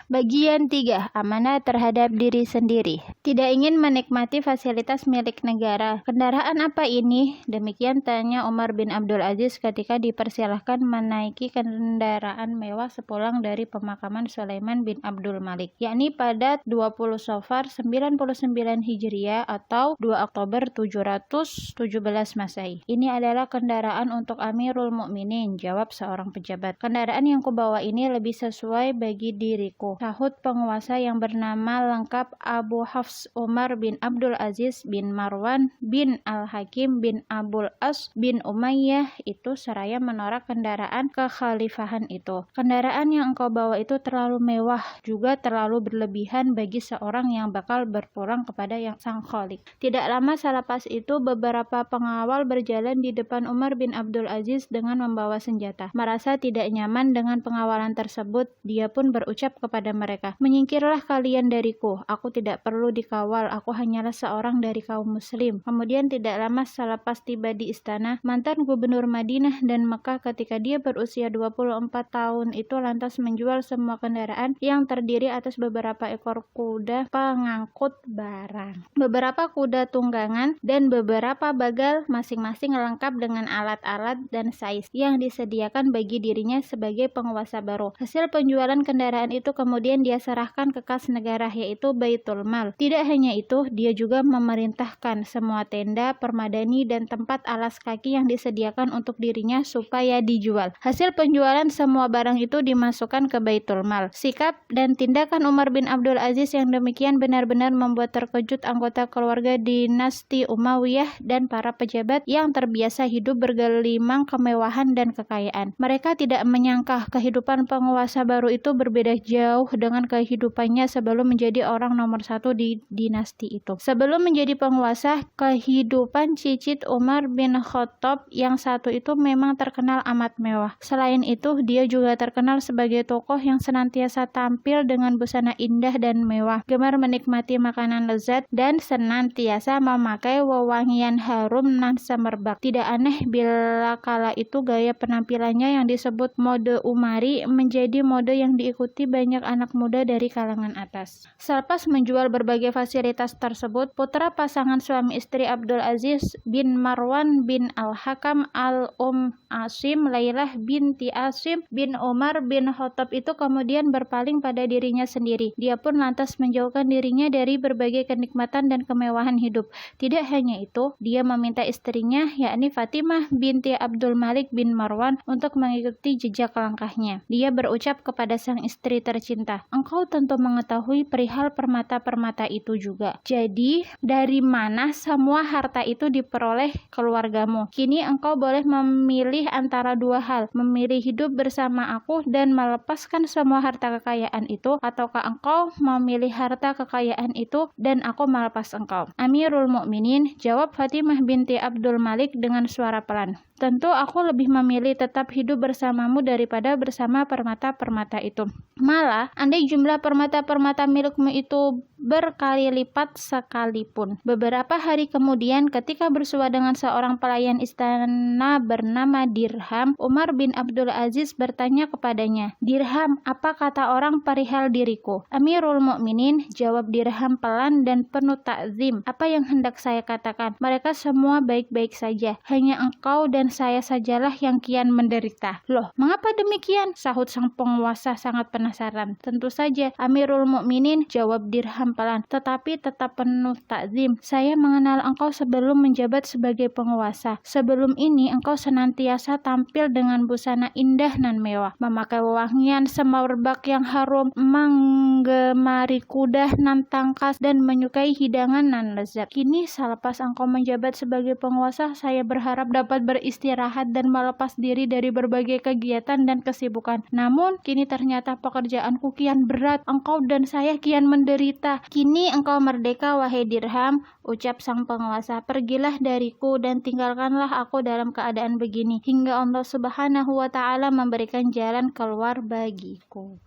Bagian 3. Amanah terhadap diri sendiri. Tidak ingin menikmati fasilitas milik negara. Kendaraan apa ini? Demikian tanya Umar bin Abdul Aziz ketika dipersilahkan menaiki kendaraan mewah sepulang dari pemakaman Sulaiman bin Abdul Malik, yakni pada 20 Safar 99 Hijriah atau 2 Oktober 717 Masehi. Ini adalah kendaraan untuk Amirul Mukminin, jawab seorang pejabat. Kendaraan yang kubawa ini lebih sesuai bagi diriku, sahut penguasa yang bernama lengkap Abu Hafs Umar bin Abdul Aziz bin Marwan bin Al-Hakim bin Abul As bin Umayyah itu seraya menolak kendaraan kekhalifahan itu. Kendaraan yang engkau bawa itu terlalu mewah, juga terlalu berlebihan bagi seorang yang bakal berpulang kepada yang sang khalik. Tidak lama selepas itu beberapa pengawal berjalan di depan Umar bin Abdul Aziz dengan membawa senjata. Merasa tidak nyaman dengan pengawalan tersebut, dia pun berucap kepada mereka, "Menyingkirlah kalian dariku, aku tidak perlu dikawal, aku hanyalah seorang dari kaum muslim." Kemudian tidak lama selepas tiba di istana, mantan gubernur Madinah dan Mekah ketika dia berusia 24 tahun itu lantas menjual semua kendaraan yang terdiri atas beberapa ekor kuda pengangkut barang, beberapa kuda tunggangan, dan beberapa bagal masing-masing lengkap dengan alat-alat dan sais yang disediakan bagi dirinya sebagai penguasa baru. Hasil penjualan kendaraan itu kemudian dia serahkan ke kas negara, yaitu Baitul Mal. Tidak hanya itu, dia juga memerintahkan semua tenda, permadani, dan tempat alas kaki yang disediakan untuk dirinya supaya dijual. Hasil penjualan semua barang itu dimasukkan ke Baitul Mal. Sikap dan tindakan Umar bin Abdul Aziz yang demikian benar-benar membuat terkejut anggota keluarga dinasti Umayyah dan para pejabat yang terbiasa hidup bergelimang kemewahan dan kekayaan. Mereka tidak menyangka kehidupan penguasa baru itu berbeda jauh dengan kehidupannya sebelum menjadi orang nomor satu di dinasti itu. Sebelum menjadi penguasa, kehidupan cicit Umar bin Khattab yang satu itu memang terkenal amat mewah. Selain itu, dia juga terkenal sebagai tokoh yang senantiasa tampil dengan busana indah dan mewah, gemar menikmati makanan lezat, dan senantiasa memakai wewangian harum nan semerbak. Tidak aneh bila kala itu gaya penampilannya yang disebut mode Umari menjadi mode yang diikuti banyak anak muda dari kalangan atas. Selepas menjual berbagai fasilitas tersebut, putra pasangan suami istri Abdul Aziz bin Marwan bin Al-Hakam Asim Lailah binti Asim bin Umar bin Khattab itu kemudian berpaling pada dirinya sendiri. Dia pun lantas menjauhkan dirinya dari berbagai kenikmatan dan kemewahan hidup. Tidak hanya itu, dia meminta istrinya, yakni Fatimah binti Abdul Malik bin Marwan, untuk mengikuti jejak langkahnya. Dia berucap kepada sang istri tercinta, "Engkau tentu mengetahui perihal permata-permata itu juga. Jadi, dari mana semua harta itu diperoleh keluargamu? Kini engkau boleh memilih antara dua hal, memilih hidup bersama aku dan melepaskan semua harta kekayaan itu, ataukah engkau memilih harta kekayaan itu dan aku melepas engkau?" "Amirul Mukminin," jawab Fatimah binti Abdul Malik dengan suara pelan, "tentu aku lebih memilih tetap hidup bersamamu daripada bersama permata-permata itu. Malah, andai jumlah permata-permata milikmu itu berkali lipat sekalipun." Beberapa hari kemudian, ketika bersua dengan seorang pelayan istana bernama Dirham, Umar bin Abdul Aziz bertanya kepadanya, "Dirham, apa kata orang perihal diriku?" "Amirul Mukminin," jawab Dirham pelan dan penuh takzim, "apa yang hendak saya katakan? Mereka semua baik-baik saja. Hanya engkau dan saya sajalah yang kian menderita." "Loh, mengapa demikian?" sahut sang penguasa sangat penasaran. "Tentu saja, Amirul Mukminin," jawab Dirham pelan, tetapi tetap penuh takzim, "saya mengenal engkau sebelum menjabat sebagai penguasa. Sebelum ini engkau senantiasa tampil dengan busana indah nan mewah, memakai wewangian semerbak yang harum, menggemari kuda nan tangkas, dan menyukai hidangan nan lezat. Kini selepas engkau menjabat sebagai penguasa, saya berharap dapat beristirahat dan melepas diri dari berbagai kegiatan dan kesibukan. Namun, kini ternyata pekerjaanku kian berat, engkau dan saya kian menderita. Kini engkau merdeka, wahai Dirham," ucap sang penguasa, "pergilah dariku dan tinggalkanlah aku dalam keadaan begini, hingga Allah Subhanahu wa Ta'ala memberikan jalan keluar bagiku."